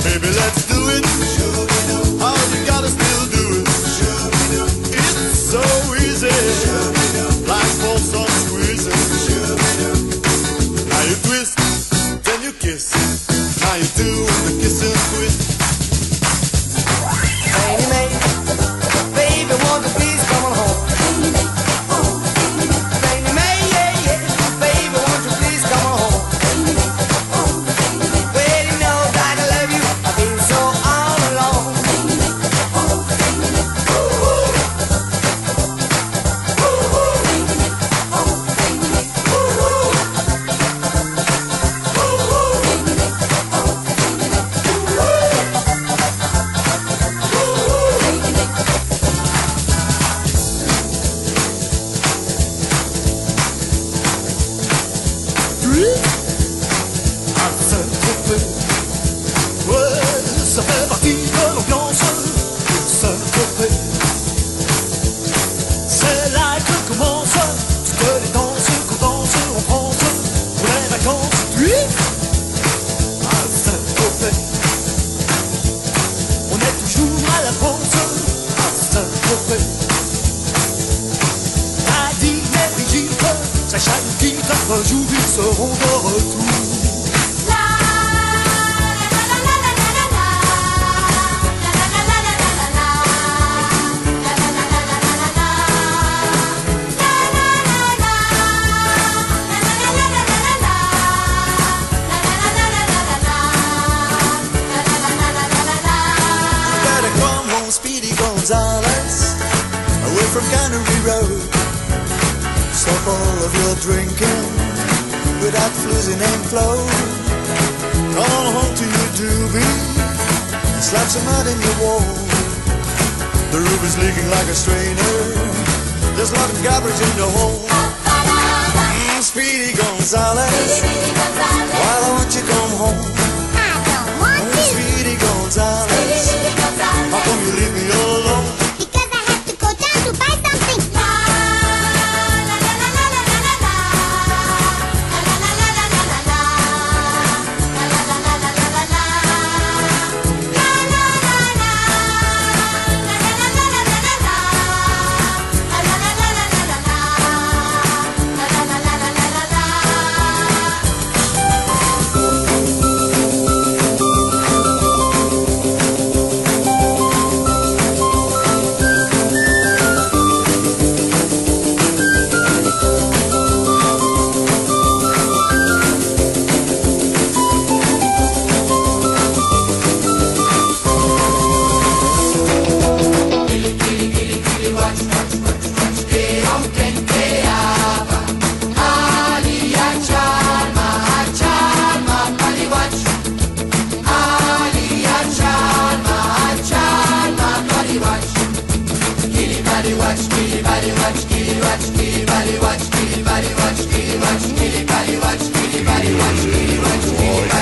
Baby, let's do it. Oh, you gotta still do it. It's so easy. Life falls on squeezing. Now you twist, then you kiss. Now you do the kiss and twist. Fannie Mae, baby, won't you please come on home? Fannie Mae, yeah, yeah, baby, won't you please come on home? Well, you know that I love you, I've been so all alone. Ça fait partie de l'ambiance. Saint-Tropez, c'est là que commence toutes les danses qu'on danse en France pour les vacances. Oui, à Saint-Tropez, on est toujours à la France. À Saint-Tropez, Nadine et Brigitte, Sacha nous quitte. Un jour ils seront de retour. Away from Cannery Road, stop all of your drinking without losing and flow. Come on home to your doobie, slap some mud in your wall. The roof is leaking like a strainer, there's a lot of garbage in your hole. Speedy Gonzales, why don't you come home? I don't want to. Speedy Gonzales, how come you leave me all alone? Because I have to go down to buy something. Boy,